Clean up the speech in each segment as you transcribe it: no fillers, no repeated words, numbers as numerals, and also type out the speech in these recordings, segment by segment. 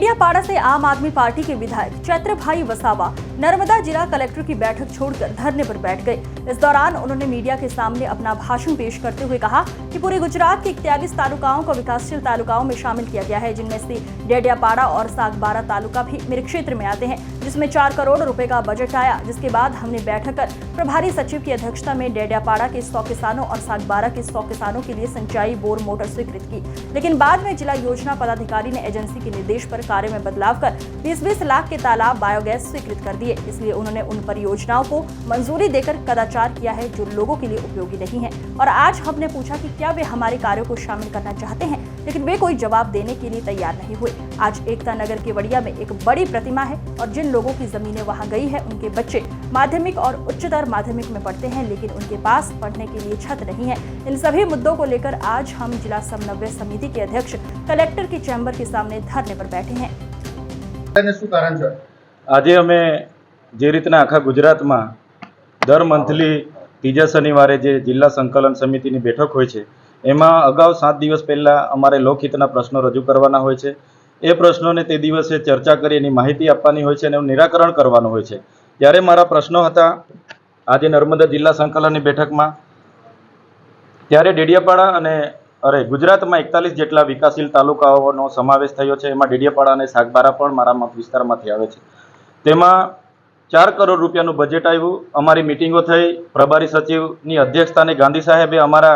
डेडियापाड़ा से आम आदमी पार्टी के विधायक चैत्रभाई वसावा नर्मदा जिला कलेक्टर की बैठक छोड़कर धरने पर बैठ गए। इस दौरान उन्होंने मीडिया के सामने अपना भाषण पेश करते हुए कहा कि पूरे गुजरात के 41 तालुकाओं को विकासशील तालुकाओं में शामिल किया गया है, जिनमें से डेडियापाड़ा और सागबारा तालुका भी मेरे क्षेत्र में आते हैं, जिसमें 4 करोड़ रुपए का बजट आया। जिसके बाद हमने बैठक कर प्रभारी सचिव की अध्यक्षता में डेडियापाड़ा के 100 किसानों और सागबारा के 100 किसानों के लिए सिंचाई बोर मोटर स्वीकृत की, लेकिन बाद में जिला योजना पदाधिकारी ने एजेंसी के निर्देश पर कार्य में बदलाव कर 20-20 लाख के तालाब बायोगैस स्वीकृत कर दिए। इसलिए उन्होंने उन परियोजनाओं को मंजूरी देकर कदाचार किया है जो लोगों के लिए उपयोगी नहीं है। और आज हमने पूछा कि क्या वे हमारे कार्यों को शामिल करना चाहते हैं, लेकिन वे कोई जवाब देने के लिए तैयार नहीं हुए। आज एकता नगर केवड़िया में एक बड़ी प्रतिमा है और जिन लोगों की जमीनें वहां गई है उनके बच्चे माध्यमिक और उच्चतर माध्यमिक में पढ़ते हैं, लेकिन उनके पास पढ़ने के लिए छत नहीं है। इन सभी मुद्दों को लेकर आज हम जिला समन्वय समिति के अध्यक्ष कलेक्टर के चैम्बर के सामने धरने पर बैठे हैं। आज अमे जे रीतना आखा गुजरात में दर मंथली तीजा शनिवारे जे जिला संकलन समिति की बैठक होय छे, एमां अगाऊ 7 दिवस पहला अमारे लोकहितना प्रश्नों रजू करवाना होय छे। ए प्रश्नों ने ते दिवसे चर्चा करी एनी माहिती आपवानी होय छे अने एनुं निराकरण करवानुं होय छे। त्यारे मारा प्रश्नों हता आज नर्मदा जिला संकलन बैठक में, त्यारे डेडियापाड़ा अरे गुजरात में 41 जेटला विकासशील तालुकाओनो समावेश थयो छे। एमां डेडियापाड़ा अने सागबारा पण मारा मत विस्तारमांथी आवे छे। तेमां 4 करोड़ रुपयानुं बजेट आव्युं। अमारी मीटिंगो थई, प्रभारी सचिवनी अध्यक्षस्थाने गांधी साहेबे अमारा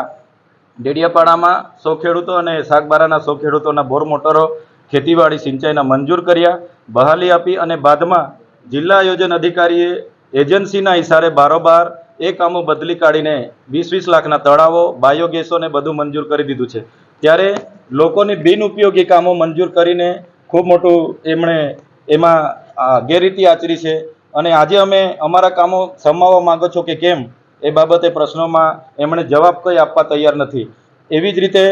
डेडियापाड़ामां 100 खेडूतो अने सागबाराना 100 खेडूतोना बोर मोटरो खेतीवाड़ी सिंचाईना मंजूर कर्या, बहाली आपी अने बादमां जिल्ला आयोजन अधिकारीए एजन्सीना इशारे बारोबार ए कामों बदली काढीने 20-20 लाखना तळावो, बायोगेसो ने बधुं मंजूर करी दीधुं छे। त्यारे लोकोनी बिनउपयोगी कामों मंजूर करीने खूब मोटुं एमणे एमां गैररीति आचरी छे अने आजे अमे अमारा कामों समाववा मांगो छो के केम, ए बाबते प्रश्नोमां एमणे जवाब कई आपवा तैयार नथी। एवी ज रीते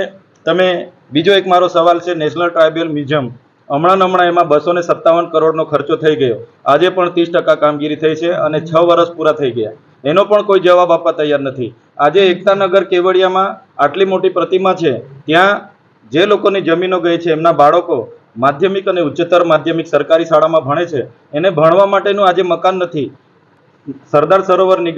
तमे बीजो एक मारो सवाल छे, नेशनल ट्राइबल म्यूजियम हमણાં एमां 257 करोड़नो खर्चो थई गयो। आजे पण 30% कामगीरी थई छे अने 6 वर्ष पूरा थई गया, एनो पण कोई जवाब आपवा तैयार नथी। आजे एकता नगर केवड़ियामां आटली मोटी प्रतिमा छे, त्यां जे लोकोनी जमीनो गई छे एमना बाळको माध्यमिक अने उच्चतर माध्यमिक सरकारी शाळामां भणे छे, एने भणवा माटेनुं आजे मकान नथी। सरदार सरोवर